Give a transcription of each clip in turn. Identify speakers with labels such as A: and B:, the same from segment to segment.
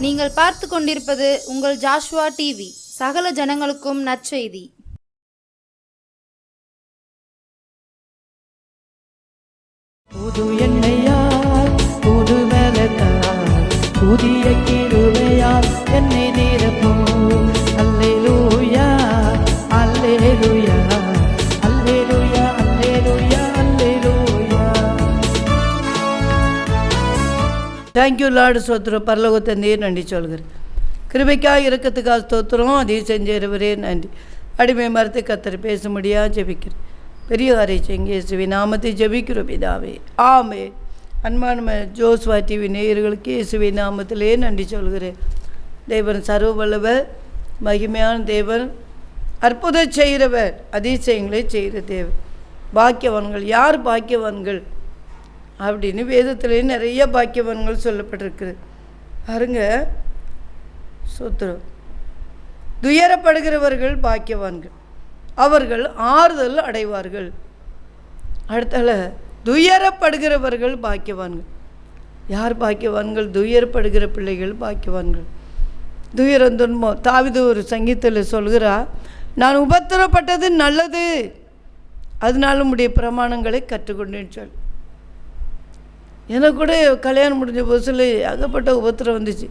A: நீங்கள் பார்த்து கொண்டிருப்பது உங்கள் ஜாஷுவா டிவி. சகல ஜனங்களுக்கும் நற்செய்தி.
B: புது எண்ணெயால் புது பலத்தால் புதிய கிருபையால் என்னை நிரப்பும். அல்லேலூயா அல்லேலூயா அல்லேலூயா அல்லேலூயா அல்லேலூயா. Thank you Lord. ஸ்தோத்திரம். பரலோக தந்தையே நன்றி சொல்கிறேன். கிருபைக்காக இரக்கத்துக்காக ஸ்தோத்திரம். அதையும் செஞ்சவரே நன்றி. அடிமை மரத்தை கத்தர் பேச முடியாது ஜெபிக்கிறேன். பெரிய காரியம் இயேசுவின் நாமத்தை ஜெபிக்கிறோம் பிதாவே, ஆமென். அன்பான ஜோஸ்வா டிவி நேயர்களுக்கு இயேசுவின் நாமத்திலே நன்றி சொல்கிறேன். தேவன் சர்வ வல்லவர், மகிமையான தேவன், அற்புதம் செய்கிறவர், அதிசயங்களை செய்கிற தேவன். பாக்கியவான்கள் யார் பாக்கியவான்கள் அப்படின்னு வேதத்திலே நிறைய பாக்கியவான்கள் சொல்லப்பட்டிருக்குது. பாருங்க, சூத்திரம். துயரப்படுகிறவர்கள் பாக்கியவான்கள், அவர்கள் ஆறுதல் அடைவார்கள். அடுத்தால துயரப்படுகிறவர்கள் பாக்கியவான்கள். யார் பாக்கியவான்கள்? துயரப்படுகிற பிள்ளைகள் பாக்கியவான்கள். துயரம் துன்பம். தாவீது ஒரு சங்கீதத்தில் சொல்கிறா, நான் உபத்திரப்பட்டது நல்லது, அதனால உடைய பிரமாணங்களை கற்றுக்கொண்டேன்னு சொல். எனக்கு கூட கல்யாணம் முடிஞ்ச புதுசில் ஏகப்பட்ட உபத்திரம் வந்துச்சு.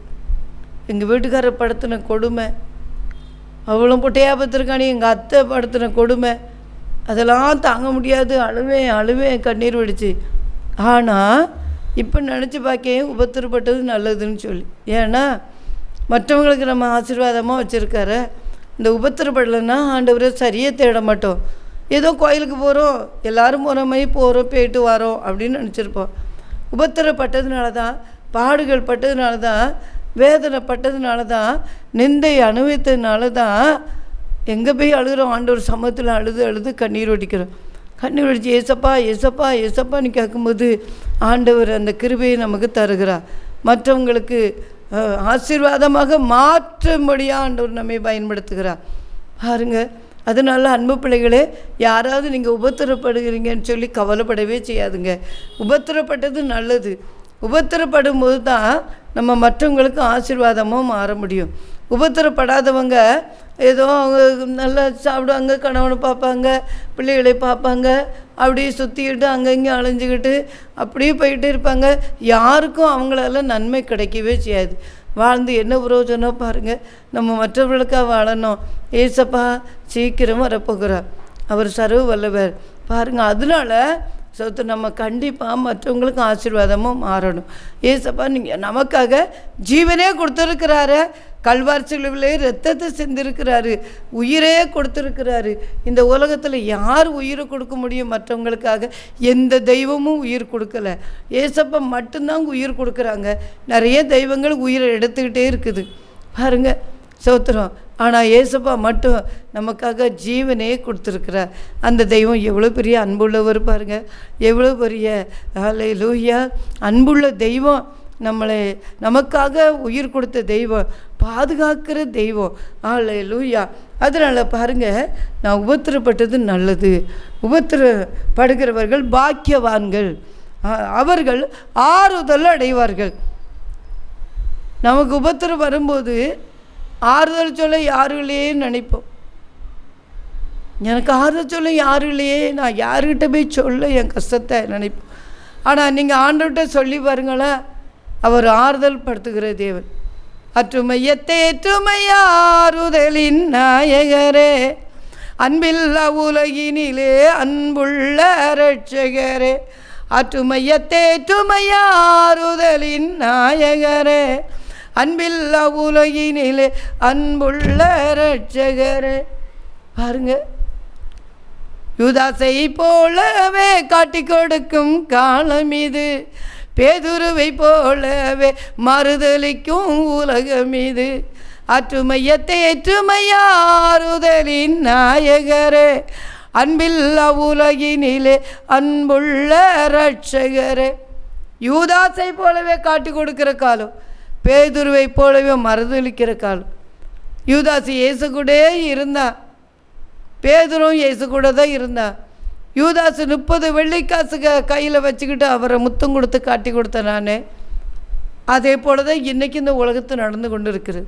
B: எங்கள் வீட்டுக்காரர் படுத்தின கொடுமை, அவளும் பொட்டையாக பார்த்துருக்கானே, எங்கள் அத்தை படுத்தின கொடுமை, அதெல்லாம் தாங்க முடியாது. அழுவேன் கண்ணீர் வடிச்சு. ஆனால் இப்போ நினச்சி பார்க்க உபத்திரப்பட்டது நல்லதுன்னு சொல்லி. ஏன்னா மற்றவங்களுக்கு நம்ம ஆசீர்வாதமாக வச்சுருக்காரு. இந்த உபத்திரப்படலைன்னா ஆண்டவரை சரியாக தேட மாட்டோம். ஏதோ கோயிலுக்கு போகிறோம், எல்லோரும் போகிற மாதிரி போகிறோம், போயிட்டு வரோம் அப்படின்னு நினச்சிருப்போம். உபத்திரப்பட்டதுனால தான், பாடுகள் பட்டதுனால தான், வேதனைப்பட்டதுனால தான், நிந்தை அனுபவித்ததுனால தான் எங்கே போய் அழுகிறோம். ஆண்டவர் சமூகத்தில் அழுது கண்ணீர் வடிக்கிறோம். கண்ணீர் வடித்து ஏசப்பா ஏசப்பா ஏசப்பான்னு கேட்கும்போது ஆண்டவர் அந்த கிருபையை நமக்கு தருகிறார். மற்றவங்களுக்கு ஆசீர்வாதமாக மாற்றும்படியாக ஆண்டவர் நம்மை பயன்படுத்துகிறார். பாருங்க, அதனால அன்பு பிள்ளைகளே, யாராவது நீங்கள் உபத்திரப்படுகிறீங்கன்னு சொல்லி கவலைப்படவே செய்யாதுங்க. உபத்திரப்பட்டது நல்லது. உபத்திரப்படும் போது தான் நம்ம மற்றவங்களுக்கு ஆசீர்வாதமாக மாற முடியும். உபத்திரப்படாதவங்க ஏதோ அவங்க நல்லா சாப்பிடுவாங்க, கணவனை பார்ப்பாங்க, பிள்ளைகளை பார்ப்பாங்க, அப்படியே சுற்றிக்கிட்டு அங்கங்கே அலைஞ்சிக்கிட்டு அப்படியே போயிட்டு இருப்பாங்க. யாருக்கும் அவங்களால நன்மை கிடைக்கவே செய்யாது. வாழ்ந்து என்ன பிரயோஜனம் பாருங்கள். நம்ம மற்றவர்களுக்காக வாழணும். ஏசப்பா சீக்கிரம் வரப்போகிறார். அவர் சர்வ வல்லவர். பாருங்கள், அதனால நம்ம கண்டிப்பாக மற்றவங்களுக்கு ஆசீர்வாதமும் மாறணும். ஏசப்பா நீங்கள் நமக்காக ஜீவனே கொடுத்துருக்கிறாரு. கல்வாரி சிலுவையிலே ரத்தத்தை சிந்திருக்கிறாரு, உயிரே கொடுத்துருக்கிறாரு. இந்த உலகத்தில் யார் உயிரை கொடுக்க முடியும் மற்றவங்களுக்காக? எந்த தெய்வமும் உயிர் கொடுக்கலை. ஏசப்பா மட்டும்தான் உயிர் கொடுக்குறாங்க. நிறைய தெய்வங்கள் உயிரை எடுத்துக்கிட்டே இருக்குது பாருங்கள், சோத்திரம். ஆனால் ஏசப்பா மட்டும் நமக்காக ஜீவனே கொடுத்துருக்கிறார். அந்த தெய்வம் எவ்வளோ பெரிய அன்புள்ளவர் பாருங்கள், எவ்வளோ பெரிய அல்லேலூயா அன்புள்ள தெய்வம். நமக்காக உயிர் கொடுத்த தெய்வம், பாதுகாக்கிற தெய்வம். அல்லேலூயா. அதனால் பாருங்கள், நான் உபத்திரப்பட்டது நல்லது. உபத்திரப்படுகிறவர்கள் பாக்கியவான்கள், அவர்கள் ஆறுதல் அடைவார்கள். நமக்கு உபத்திரம் வரும்போது ஆறுதல் சொல்ல யாரும் இல்லையே நினைப்போம். எனக்கு ஆறுதல் சொல்ல யாரும் இல்லையே, நான் யாருக்கிட்ட போய் சொல்ல என் கஷ்டத்தை நினைப்போம். ஆனால் நீங்கள் ஆண்டவர்கிட்ட சொல்லி பாருங்களேன், அவர் ஆறுதல் படுத்துகிற தேவன். ஆறுதலின் நாயகரே, அன்பில்ல உலகினிலே அன்புள்ள இரட்சகரே, ஆறுதலின் நாயகரே, அன்பில்ல உலகினிலே அன்புள்ள இரட்சகரே. பாருங்க, யூதாசை போலவே காட்டி கொடுக்கும் காலம் இது, பேதுருவை போலவே மறுதலிக்கும் உலகம் இது. ஆறுதலின் நாயகரே, அன்பில்ல உலகினிலே அன்புள்ள இரட்சகரே. யூதாசை போலவே காட்டி கொடுக்கிற காலம், பேதுருவை போலவே மறுதலிக்கிற காலம். யூதாசு இயேசு கூட இருந்தான், பேதுரும் இயேசு கூட தான் இருந்தான். யூதாசு 30 வெள்ளிக்காசு கையில் வச்சுக்கிட்டு அவரை முத்தம் கொடுத்து காட்டி கொடுத்தேன் நான். அதே போல தான் இன்றைக்கி இந்த உலகத்தில் நடந்து கொண்டு இருக்கிறது.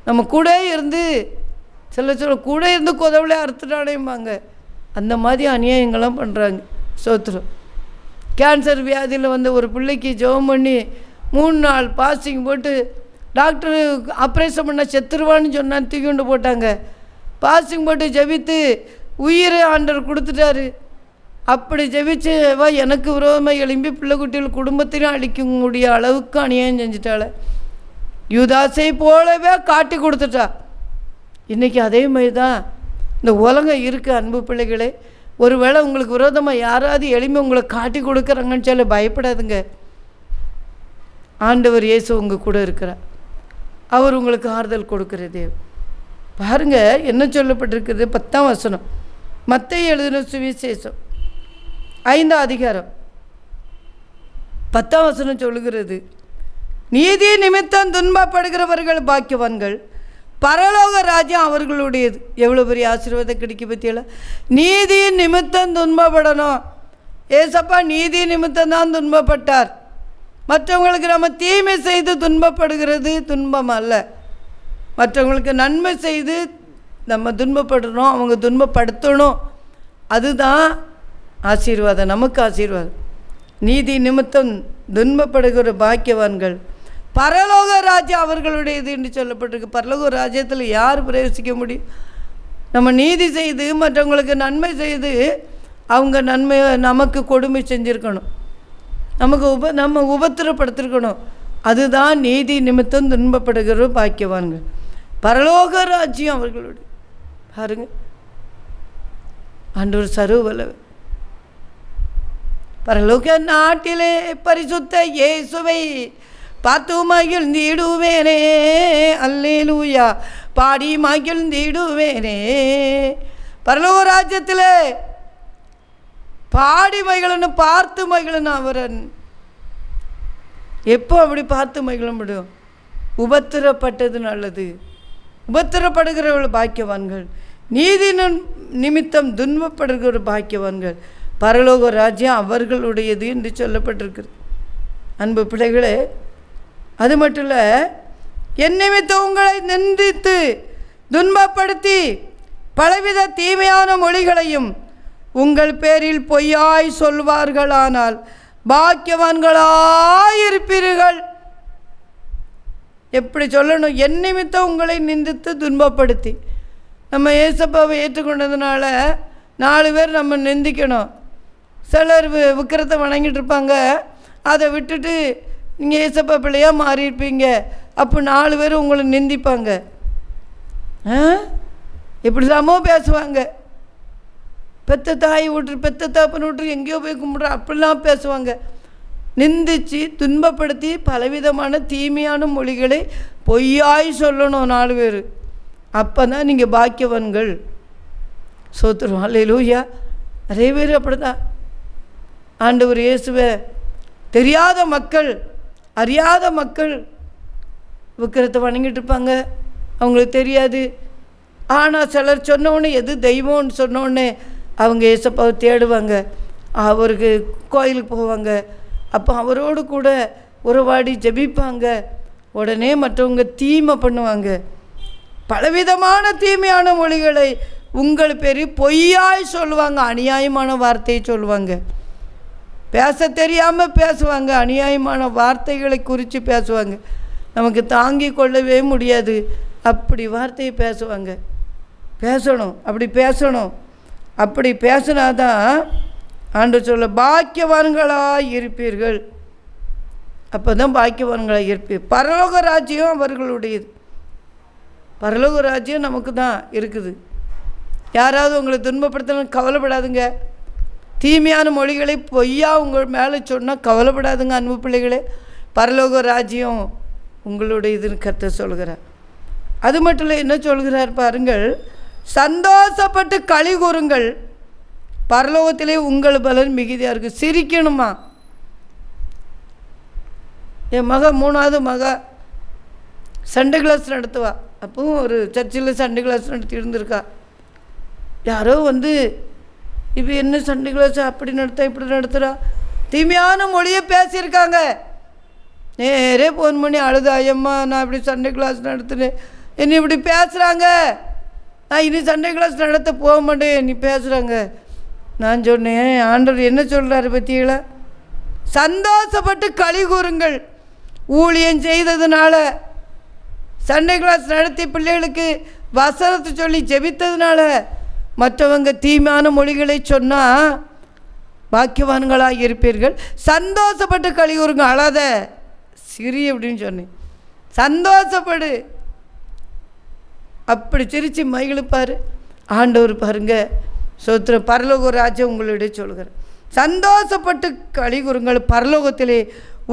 B: நம்ம கூட இருந்து சில கூட இருந்து கொதவுளே அறுத்துட்டானேம்பாங்க. அந்த மாதிரி அநியாயங்கள்லாம் பண்ணுறாங்க. சோத்திரம். கேன்சர் வியாதியில் வந்த ஒரு பிள்ளைக்கு ஜெபம் பண்ணி 3 நாள் பாஸ்டிங் போட்டு டாக்டரு ஆப்ரேஷன் பண்ண செத்துருவான்னு சொன்னான்னு தூக்கி கொண்டு போட்டாங்க. பாஸ்டிங் போட்டு ஜெபித்து உயிரை ஆண்டவர் கொடுத்துட்டாரு. அப்படி ஜெபிச்சவா எனக்கு விரோதமாக எழும்பி பிள்ளை குட்டிகள் குடும்பத்திலும் அழிக்கக்கூடிய அளவுக்கு அநியாயம் செஞ்சிட்டாள். யூதாசை போலவே காட்டி கொடுத்துட்டா. இன்றைக்கி அதே மாதிரி தான் இந்த உலகம் இருக்குது. அன்பு பிள்ளைகளே, ஒருவேளை உங்களுக்கு விரோதமாக யாராவது எளிமை உங்களை காட்டி கொடுக்குறாங்கன்னு சொல்லி பயப்படாதுங்க. ஆண்டவர் இயேசு உங்கள் கூட இருக்கிறார். அவர் உங்களுக்கு ஆறுதல் கொடுக்கிறது. பாருங்கள் என்ன சொல்லப்பட்டிருக்குது. 10ஆம் வசனம், மத்தேயு எழுதின சுவிசேஷம் 5ஆம் அதிகாரம் 10ஆம் வசனம் சொல்லுகிறது, நீதி நிமித்தம் துன்பப்படுகிறவர்கள் பாக்கியவான்கள், பரலோக ராஜ்யம் அவர்களுடையது. எவ்வளோ பெரிய ஆசீர்வாதம் கிடைக்க பற்றியில. நீதி நிமித்தம் துன்பப்படணும். ஏசப்பா நீதி நிமித்தம் தான் துன்பப்பட்டார். மற்றவங்களுக்கு நம்ம தீமை செய்து துன்பப்படுகிறது துன்பம் அல்ல. மற்றவங்களுக்கு நன்மை செய்து நம்ம துன்பப்படணும், அவங்க துன்பப்படுத்தணும். அதுதான் ஆசீர்வாதம், நமக்கு ஆசீர்வாதம். நீதி நிமித்தம் துன்பப்படுகிற பாக்கியவான்கள், பரலோக ராஜ்யம் அவர்களுடையது என்று சொல்லப்பட்டிருக்கு. பரலோக ராஜ்யத்தில் யார் பிரவேசிக்க முடியும்? நம்ம நீதி செய்து மற்றவங்களுக்கு நன்மை செய்து அவங்க நன்மை நமக்கு கொடுமை செஞ்சுருக்கணும், நமக்கு நம்ம உபத்திரப்படுத்திருக்கணும். அதுதான் நீதி நிமித்தம் துன்பப்படுகிற பாக்கியவான்கள், பரலோக ராஜ்யம் அவர்களுடைய. பாருங்க, ஆண்டவர் சர்வவல்லவர். பரலோக நாட்டிலே பரிசுத்த இயேசுவை பார்த்து மகிழ்ந்திடுவேனே, அல்லேலூயா, பாடி மகிழ்ந்திடுவேனே. பரலோக ராஜ்யத்தில் பாடி மகிழணும், பார்த்து மகிழணும். அவரன் எப்போ அப்படி பார்த்து மகிழ முடியும்? உபத்திரப்பட்டது நல்லது. உபத்திரப்படுகிறவர்கள் பாக்கியவான்கள், நீதி நிமித்தம் துன்பப்படுகிற பாக்கியவான்கள், பரலோக ராஜ்யம் அவர்களுடையது என்று சொல்லப்பட்டிருக்கிறது. அன்பு பிள்ளைகளே, அது மட்டும் இல்லை, என் நிமித்தம் உங்களை நிந்தித்து துன்பப்படுத்தி பலவித தீமையான மொழிகளையும் உங்கள் பேரில் பொய்யாய் சொல்வார்களானால் பாக்கியவான்களாயிருப்பீர்கள். எப்படி சொல்லணும்? என் நிமித்தம் உங்களை நிந்தித்து துன்பப்படுத்தி. நம்ம ஏசப்பாவை ஏற்றுக்கொண்டதுனால 4 பேர் நம்ம நிந்திக்கணும். சிலர் விக்கிரத்தை வணங்கிட்டு இருப்பாங்க, அதை விட்டுட்டு நீங்கள் ஏசப்பா பிள்ளையாக மாறியிருப்பீங்க. அப்போ 4 பேர் உங்களை நிந்திப்பாங்க. இப்படிலாமோ பேசுவாங்க. பெத்த தாய் விட்டு பெத்த தாப்பனை விட்டு எங்கேயோ போய் கும்பிட்ற அப்படிலாம் பேசுவாங்க. நிந்திச்சு துன்பப்படுத்தி பலவிதமான தீமையான மொழிகளை பொய்யாய் சொல்லணும் 4 பேர். அப்போ தான் நீங்கள் பாக்கியவான்கள். சோத்திரம். அல்லேலூயா. நிறைய பேர் அப்படி தான். ஆண்டவர் இயேசுவை தெரியாத மக்கள், அறியாத மக்கள் விக்கிரத்தை வணங்கிட்டு இருப்பாங்க, அவங்களுக்கு தெரியாது. ஆனால் சிலர் சொன்னோடனே எது தெய்வம்னு சொன்னோடனே அவங்க ஏசப்பாவை தேடுவாங்க, அவருக்கு கோயிலுக்கு போவாங்க. அப்போ அவரோடு கூட உறவாடி ஜெபிப்பாங்க. உடனே மற்றவங்க தீமை பண்ணுவாங்க. பலவிதமான தீமையான மொழிகளை உங்கள் பேர் பொய்யாய் சொல்லுவாங்க. அநியாயமான வார்த்தையை சொல்லுவாங்க. பேச தெரியாமல் பேசுவாங்க. அநியாயமான வார்த்தைகளை குறித்து பேசுவாங்க. நமக்கு தாங்கி கொள்ளவே முடியாது. அப்படி வார்த்தையை பேசுவாங்க. பேசணும், அப்படி பேசணும். அப்படி பேசினாதான் ஆண்டவர் சொல்ல பாக்கியவான்களாக இருப்பீர்கள். அப்போ தான் பாக்கியவான்களாக இருப்பீர். பரலோக ராஜ்யம் அவர்களுடையது. பரலோக ராஜ்யம் நமக்கு தான் இருக்குது. யாராவது உங்களை துன்பப்படுத்தணும்னு கவலைப்படாதுங்க. தீமையான மொழிகளை பொய்யா உங்கள் மேலே சொன்னால் கவலைப்படாதுங்க. அன்பு பிள்ளைகளே, பரலோக ராஜ்யம் உங்களுடையதுன்னு கர்த்தர் சொல்கிறார். அது மட்டும் இல்லை, என்ன சொல்கிறார் பாருங்கள், சந்தோஷப்பட்டு களி கூறுங்கள், பரலோகத்திலே உங்கள் பலன் மிகுதியாக இருக்குது. சிரிக்கணுமா? என் மக 3வது மக சண்டே கிளாஸ் நடத்துவா. அப்பவும் ஒரு சர்ச்சில் சண்டே கிளாஸ் நடத்தி இருந்திருக்கா. யாரோ வந்து இப்போ என்ன சண்டே கிளாஸ் அப்படி நடத்த இப்படி நடத்துகிறா, தீமையான மொழியை பேசியிருக்காங்க. நேரே ஃபோன் பண்ணி அழுதாயம்மா, நான் இப்படி சண்டே கிளாஸ் நடத்துனேன், என்னை இப்படி பேசுகிறாங்க, நான் இனி சண்டே கிளாஸ் நடத்த போக மாட்டேன், நீ பேசுகிறாங்க. நான் சொன்னேன், ஆண்டவர் என்ன சொல்கிறாரு பற்றிகளா? சந்தோஷப்பட்டு களி கூறுங்கள். ஊழியம் செய்ததுனால, சண்டே கிளாஸ் நடத்தி பிள்ளைகளுக்கு வசனத்தை சொல்லி ஜெபித்ததுனால மற்றவங்க தீமையான மொழிகளை சொன்னால் பாக்கியவான்களாக இருப்பீர்கள். சந்தோஷப்பட்டு களி கூறுங்க, அழாத, சிரி அப்படின்னு சொன்னேன். சந்தோஷப்படு, அப்படி சிரித்து மகிழ்ப்பார் ஆண்டவர். பாருங்க, சோத்திர பரலோக ராஜ்யம் உங்களிடையே சொல்கிறேன், சந்தோஷப்பட்டு களி கூறுங்கள், பரலோகத்திலே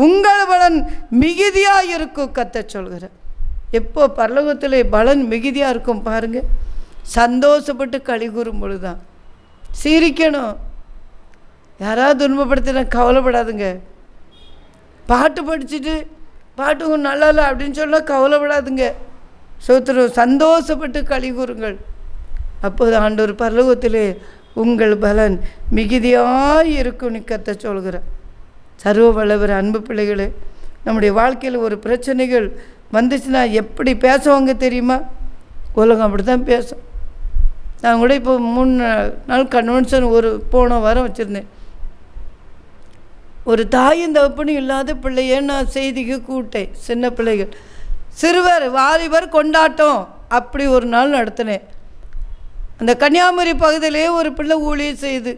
B: உங்கள் பலன் மிகுதியாக இருக்கும் கத்த சொல்கிறேன். எப்போ பரலோகத்திலே பலன் மிகுதியாக இருக்கும் பாருங்கள், சந்தோஷப்பட்டு களி கூறும் பொழுது தான். சிரிக்கணும். யாராவது துன்பப்படுத்தினா கவலைப்படாதுங்க. பாட்டு படிச்சுட்டு பாட்டு நல்லா இல்லை அப்படின்னு சொன்னால் கவலைப்படாதுங்க. சோத்திரம், சந்தோஷப்பட்டு களி கூறுங்கள். அப்போது ஆண்டவர் பரலோகத்திலே உங்கள் பலன் மிகுதியாக இருக்கும் கத்த சொல்கிறேன். சர்வ வல்லவர் அன்பு பிள்ளைகளே, நம்முடைய வாழ்க்கையில் ஒரு பிரச்சனைகள் வந்துச்சுன்னா எப்படி பேசுவாங்க தெரியுமா? உலகம் அப்படி தான் பேசும். நான் கூட இப்போ 3 நாள் கன்வென்ஷன் போன வாரம் வச்சுருந்தேன். ஒரு தாயும் தகப்பனும் இல்லாத பிள்ளைய நான் செய்திக்கு கூட்டேன். சின்ன பிள்ளைகள், சிறுவர் வாலிபர் கொண்டாட்டம் அப்படி ஒரு நாள் நடத்தினேன். அந்த கன்னியாகுமரி பகுதியிலே ஒரு பிள்ளை ஊழியம் செய்து,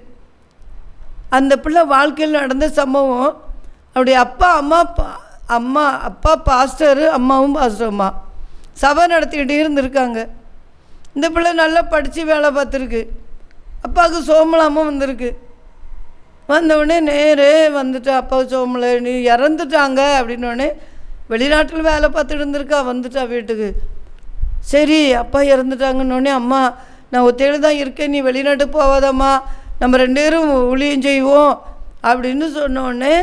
B: அந்த பிள்ளை வாழ்க்கையில் நடந்த சம்பவம், அவருடைய அப்பா பாஸ்டரு, அம்மாவும் பாஸ்டர் அம்மா சபை நடத்திக்கிட்டே இருந்திருக்காங்க. இந்த பிள்ளை நல்லா படித்து வேலை பார்த்துருக்கு. அப்பாவுக்கு சோமலாமல் வந்திருக்கு. வந்தவுடனே நேரே வந்துட்டு, அப்பாவுக்கு சோமலை நீ இறந்துட்டாங்க அப்படின்னோடனே, வெளிநாட்டில் வேலை பார்த்துட்டு இருந்திருக்கா, வந்துட்டா வீட்டுக்கு. சரி, அப்பா இறந்துட்டாங்கன்னொடனே, அம்மா நான் ஒத்தையில் தான் இருக்கேன், நீ வெளிநாட்டுக்கு போவாதம்மா, நம்ம 2 பேரும் ஊழியம் செய்வோம் அப்படின்னு சொன்னோடனே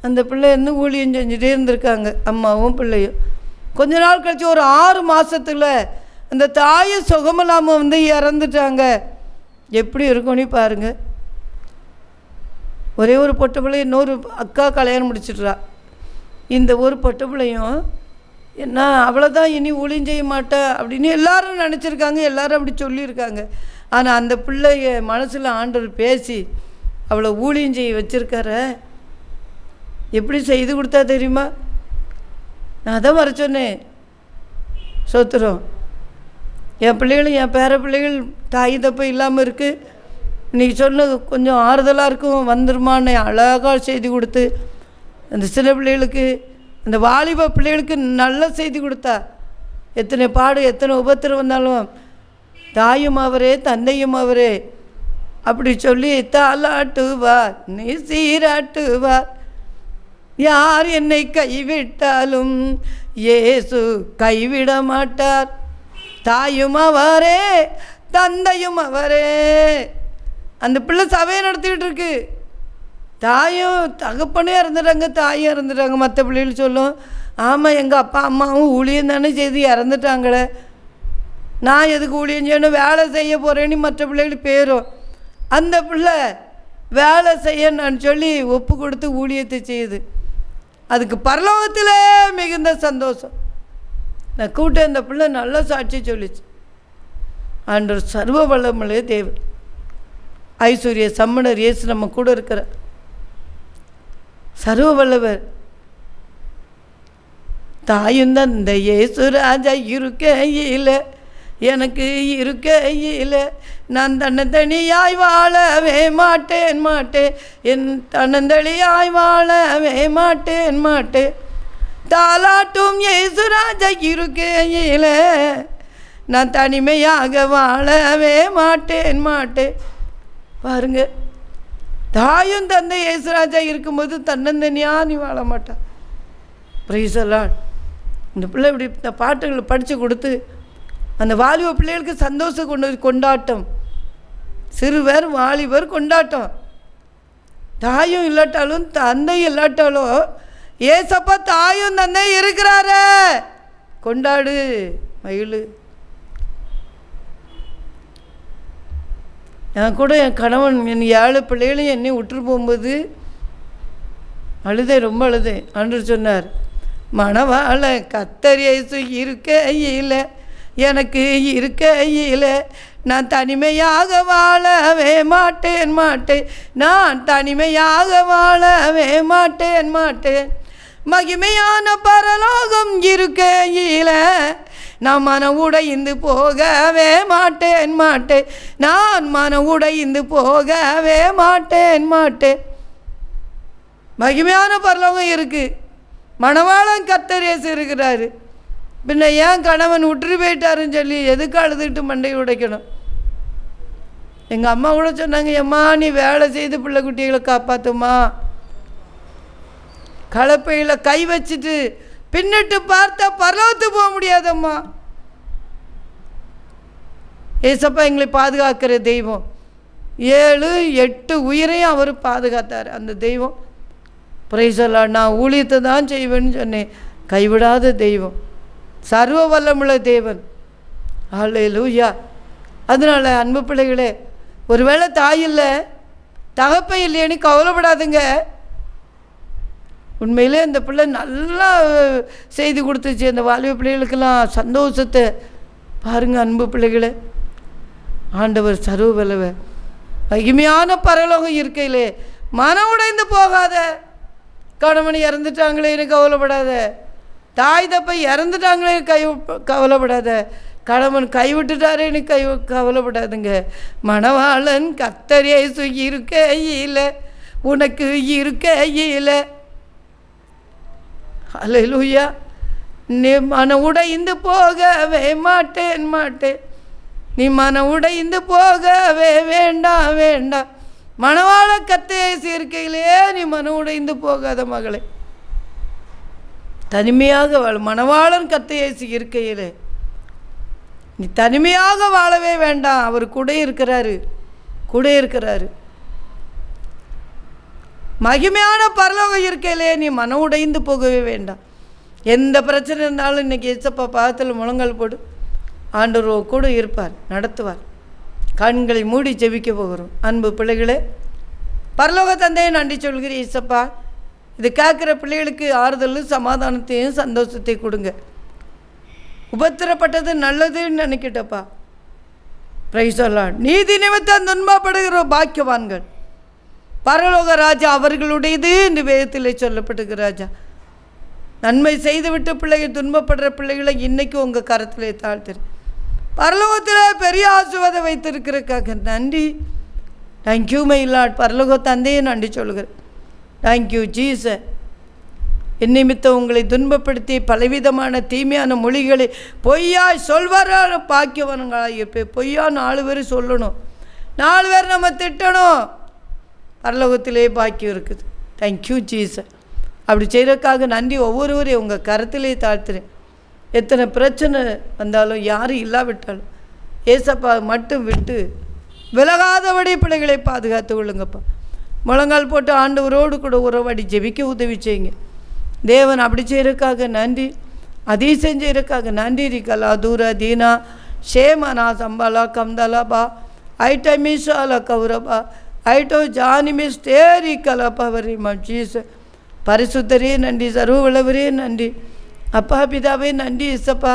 B: அந்த பிள்ளை இருந்து ஊழியம் செஞ்சுட்டே இருந்திருக்காங்க, அம்மாவும் பிள்ளையும். கொஞ்ச நாள் கழிச்சு ஒரு 6 மாதத்தில் அந்த தாயை சுகமில்லாமல் வந்து இறந்துட்டாங்க. எப்படி இருக்கும்னு பாருங்கள். ஒரே ஒரு பொட்டை பிள்ளை, இன்னொரு அக்கா கல்யாணம் முடிச்சிட்றா. இந்த ஒரு பொட்டை பிள்ளையும் என்ன அவ்வளோதான், இனி ஊழியம் செய்ய மாட்டேன் அப்படின்னு எல்லாரும் நினச்சிருக்காங்க, எல்லாரும் அப்படி சொல்லியிருக்காங்க. ஆனால் அந்த பிள்ளைய மனசில் ஆண்டவர் பேசி அவளை ஊழியம் செய்ய வச்சுருக்கார. எப்படி செய்து கொடுத்தா தெரியுமா? நான் தான் வர சொன்னேன். சோத்திரம், என் பிள்ளைகளும் என் பேர பிள்ளைகள் தாய் தப்பு இல்லாமல் இருக்குது, இன்றைக்கி சொன்ன கொஞ்சம் ஆறுதலாக இருக்கும், வந்துருமான்னு அழகாக செய்தி கொடுத்து அந்த சின்ன பிள்ளைகளுக்கு, அந்த வாலிப பிள்ளைகளுக்கு நல்ல செய்தி கொடுத்தா. எத்தனை பாடு எத்தனை உபத்திரம் வந்தாலும் தாயும் அவரே தந்தையும் அவரே அப்படி சொல்லி தாலாட்டுவார், நீ சீராட்டுவார். யார் என்னை கைவிட்டாலும் இயேசு கைவிட மாட்டார். தாயும் அவரே தந்தையும் அவரே. அந்த பிள்ளை சபையை நடத்திக்கிட்டு இருக்கு. தாயும் தகப்பனே இறந்துட்டாங்க, தாயும் இறந்துட்டாங்க. மற்ற பிள்ளைகள் சொல்லும், ஆமாம் எங்கள் அப்பா அம்மாவும் ஊழியம் தானே செய்து இறந்துட்டாங்களே, நான் எதுக்கு ஊழியம் செய்யணும், வேலை செய்ய போகிறேன்னு மற்ற பிள்ளைகள் பேரும். அந்த பிள்ளை வேலை செய்ய நான் சொல்லி ஒப்பு கொடுத்து ஊழியத்தை செய்யுது. அதுக்கு பரலோகத்தில் மிகுந்த சந்தோஷம். நான் கூட்ட அந்த பிள்ளை நல்ல சாட்சி சொல்லிச்சு. ஆண்டவர் சர்வ வல்லமையுள்ள தேவன், ஐஸ்வர்ய சம்மணர் இயேசு நம்ம கூட இருக்கிற சர்வ வல்லவர். தாயும் தந்த இயேசு ராஜா இருக்கையில், எனக்கு இருக்கையில் நான் தன்னந்தனியாய் வாழவே மாட்டேன் என் தன்னந்தளியாய் வாழவே மாட்டேன். தாலாட்டும் இயேசு ராஜா இருக்கையில் நான் தனிமையாக வாழவே மாட்டேன். பாருங்க, தாயும் தந்தை இயேசுராஜா இருக்கும்போது தன்னந்தனியாக நீ வாழ மாட்டான். Praise the Lord. இந்த பிள்ளை இப்படி இந்த பாட்டுகளை படித்து கொடுத்து அந்த வாலிப பிள்ளைகளுக்கு சந்தோஷம் கொண்டாட்டம், சிறுவர் வாலிபர் கொண்டாட்டம். தாயும் இல்லாட்டாலும் தந்தை இல்லாட்டாலும் ஏசப்பா தாயும் தந்தை இருக்கிறாரு, கொண்டாடு மகிழு. நான் கூட என் கணவன் என் 7 பிள்ளைகளையும் என்னை விட்டுட்டு போகும்போது அழுதேன், ரொம்ப அழுதேன். ஆண்டவர் சொன்னார், மணவாள கர்த்தர் இயேசு இருக்கையில், எனக்கு இருக்கையில் நான் தனிமையாக வாழவே மாட்டேன் மாட்டேன், நான் தனிமையாக வாழவே மாட்டேன் மாட்டேன். மகிமையான பரலோகம் இருக்கையில் நான் மன உடைந்து போகவே மாட்டேன் மாட்டேன், நான் மன உடைந்து போகவே மாட்டேன் மாட்டேன். மகிமையான பரலோகம் இருக்குது, மணவாளன் கர்த்தர் இயேசு இருக்கிறாரு. பின்ன ஏன் கணவன் விட்டுட்டு போயிட்டாருன்னு சொல்லி எதுக்கு அழுதுட்டு மண்டையை உடைக்கணும்? எங்கள் அம்மா கூட சொன்னாங்க, எம்மா நீ வேலை செய்து பிள்ளை குட்டிகளை காப்பாற்றுமா, கலப்பையில் கை வச்சுட்டு பின்னிட்டு பார்த்தா பரலோகத்துக்கு போக முடியாதம்மா. ஏசப்பா எங்களை பாதுகாக்கிற தெய்வம். 7-8 உயிரையும் அவர் பாதுகாத்தார் அந்த தெய்வம். பிரைஸெல்லாம் நான் ஊழியத்தை தான் செய்வேன்னு சொன்னேன், கைவிடாத தெய்வம், சர்வ வல்லமுள்ள தேவன். ஹல்லேலூயா. அதனால் அன்பு பிள்ளைகளே, ஒருவேளை தாயில்லை தகப்பை இல்லையேன்னு கவலைப்படாதுங்க. உண்மையிலே இந்த பிள்ளை நல்லா செய்தி கொடுத்துச்சு. அந்த வாலிப பிள்ளைகளுக்கெல்லாம் சந்தோஷத்தை பாருங்கள் அன்பு பிள்ளைகளே. ஆண்டவர் சர்வ வல்லவர். மகிமையான பரலோகம் இருக்கையிலே மன உடைந்து போகாத. கணவன் இறந்துட்டாங்களேன்னு கவலைப்படாத, தாய் தப்பை இறந்துட்டாங்களே கவலைப்படாத, கணவன் கைவிட்டுட்டாரேன்னு கவலைப்படாதுங்க. மணவாளன் கர்த்தர் இயேசு இருக்கையில், உனக்கு இருக்கையில். ஹல்லேலூயா. நீ மன உடைந்து போகவே மாட்டேன் மாட்டேன், நீ மன உடைந்து போகவே வேண்டாம் வேண்டாம். மணவாள கர்த்தர் இயேசு இருக்கையிலே நீ மன உடைந்து போகாத மகளே. தனிமையாக வாழ. மணவாளன் கர்த்தர் இயேசு இருக்கையிலே நீ தனிமையாக வாழவே வேண்டாம். அவர் கூட இருக்கிறாரு, கூட இருக்கிறாரு. மகிமையான பரலோகம் இருக்கையிலே நீ மன உடைந்து போகவே வேண்டாம். எந்த பிரச்சனை இருந்தாலும் இன்றைக்கி ஏசப்பா பாதத்தில் முழங்கால் போடு, ஆண்டவர் கூட இருப்பார், நடத்துவார். கண்களை மூடி ஜெபிக்க போகிறோம். அன்பு பிள்ளைகளே, பரலோக தந்தையை நன்றி சொல்கிறேன் ஏசப்பா. இது கேட்குற பிள்ளைகளுக்கு ஆறுதலும் சமாதானத்தையும் சந்தோஷத்தை கொடுங்க. உபத்திரப்பட்டது நல்லதுன்னு நினைக்கிட்டப்பா. Praise the Lord. நீதி நிமித்தம் துன்பப்படுகிற பாக்கியவான்கள் பரலோக ராஜா அவர்களுடையது என்று வேதத்திலே சொல்லப்பட்டிருக்கிற ராஜா. நன்மை செய்துவிட்டு பிள்ளைகள் துன்பப்படுற பிள்ளைகளை இன்றைக்கும் உங்கள் கரத்திலே தாழ்த்துரு. பரலோகத்தில் பெரிய ஆசீர்வாதம் வைத்திருக்கிறதுக்காக நன்றி. Thank you my Lord. பரலோக தந்தையை நன்றி சொல்கிறேன். Thank you Jesus. என் நிமித்தம் உங்களை துன்பப்படுத்தி பலவிதமான தீமையான மொழிகளை பொய்யாய் சொல்வாரான பாக்கியவன்களாக இருப்பேன். பொய்யா 4 பேர் சொல்லணும், 4 பேர் நம்ம திட்டணும். பரலோகத்திலே பாக்கியம் இருக்குது. Thank you Jesus. அப்படி செய்கிறதுக்காக நன்றி. ஒவ்வொருவரையும் உங்கள் கரத்திலே தாழ்த்துறேன். எத்தனை பிரச்சனை வந்தாலும் யாரும் இல்லாவிட்டாலும் ஏசப்பா மட்டும் விட்டு விலகாதபடி பிள்ளைகளை பாதுகாத்து கொள்ளுங்கப்பா. முழங்கால் போட்டு ஆண்டவரோடு கூட உறவாடி ஜெபிக்க உதவி செய்யுங்க. தேவன் அப்படி செய்கிறதுக்காக நன்றி. அதிசயம் செய்கிறதுக்காக நன்றி. ரிகலா தூரா தீனா ஷேமனா சம்பாலா கம்தலாபா ஐட்ட மிஷாலா கௌரபா ஐட்டோ ஜானி மிஸ் தேரி கலப்பா வரி மஜீஸ். பரிசுத்தரே நன்றி, சர்வ வல்லவரே நன்றி, அப்பா பிதாவே நன்றி. இசப்பா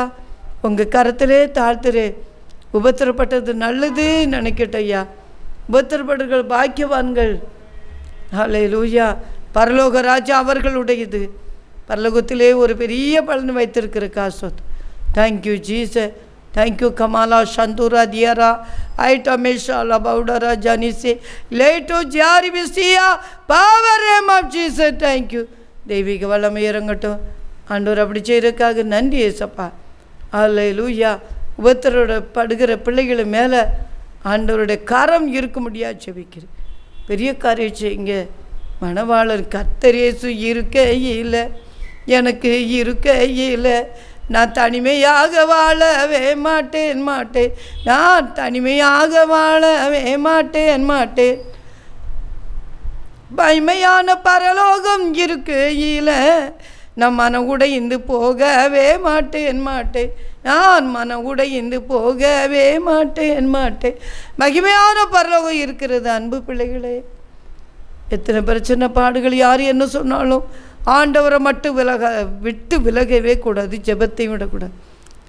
B: உங்கள் கரத்திலே தாழ்த்துறே. உபத்திரப்பட்டது நல்லது நினைக்கட்டையா. உபத்திரப்பட்டர்கள் பாக்கியவான்கள். ஹல்லேலூயா. பரலோக ராஜா அவர்களுடையது. பரலோகத்திலே ஒரு பெரிய பலன் வைத்திருக்கிற காசோத். Thank you Jesus. தேங்க்யூ கமாலா சந்தூரா தியரா ஐட்டோ மேஷாலா பவுடரா ஜானிசே லேட்டோ ஜாரி விசியா power name of Jesus. Thank you. தெய்வீக வல்லமை இறங்கட்டும். ஆண்டவர் அப்படி செய்கிறதுக்காக நன்றி ஏசப்பா. ஹல்லேலூயா. உபத்திரப்படுகிற பிள்ளைகள் மேலே ஆண்டவருடைய கரம் இருக்க முடியாது ஜெபிக்கிறேன். பெரிய காரியம் செய்யுங்க. மணவாளர் கர்த்தர் இயேசு இருக்கையில், எனக்கு இருக்கையில் நான் தனிமையாக வாழவே மாட்டேன் மாட்டேன், நான் தனிமையாக வாழவே மாட்டேன் மாட்டேன். மகிமையான பரலோகம் இருக்கையில் நான் மன உடைந்து போகவே மாட்டேன் மாட்டேன், நான் மன உடைந்து போகவே மாட்டேன் மாட்டேன். மகிமையான பரலோகம் இருக்கிறது. அன்பு பிள்ளைகளே, எத்தனை பிரச்சனை பாடுகள் யார் என்ன சொன்னாலும் ஆண்டவரை மட்டும் விட்டு விலகவே கூடாது, ஜெபத்தையும் விடக்கூடாது.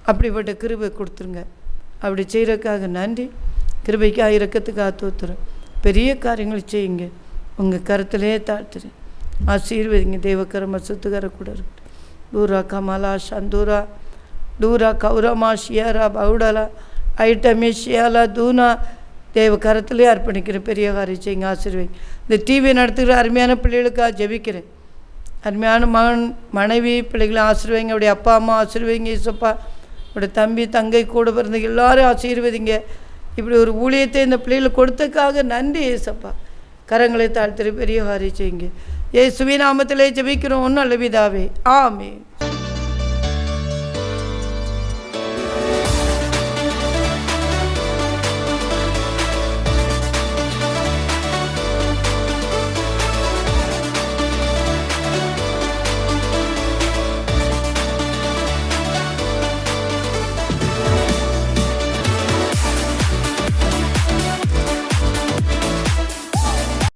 B: அப்படிப்பட்ட கிருபை கொடுத்துருங்க. அப்படி செய்கிறதுக்காக நன்றி. கிருபைக்காக இரக்கத்துக்காக தோத்துறேன். பெரிய காரியங்களை செய்யுங்க. உங்கள் கருத்திலே தாழ்த்துறேன். ஆசீர்வதிங்க. தேவக்கரம சுத்துக்கர கூட இருக்கு. டூரா கமலா சந்தூரா டூரா கௌரமா ஷியாரா பவுடலா ஐட்டமே ஷியாலா தூனா தேவ கரத்திலே அர்ப்பணிக்கிறேன். பெரிய காரியம் செய்யுங்க. ஆசீர்வதிங்க. இந்த டிவி நடத்துகிற அருமையான பிள்ளைகளுக்காக ஜெபிக்கிறேன். அருமையான மனைவி பிள்ளைகளை ஆசீர்வதிங்க. அவருடைய அப்பா அம்மா ஆசீர்வதிங்க. இசப்பா அவருடைய தம்பி தங்கை கூட பிறந்த எல்லாரும் ஆசீர்வதிங்க. இப்படி ஒரு ஊழியத்தை இந்த பிள்ளைகளுக்கு கொடுத்ததுக்காக நன்றி ஏசப்பா. கரங்களை தாழ்த்துற பெரிய காரியம் செய்யுங்க. இயேசுவின் நாமத்திலே ஜெபிக்கிறோம் நல்ல பிதாவே. ஆமென்.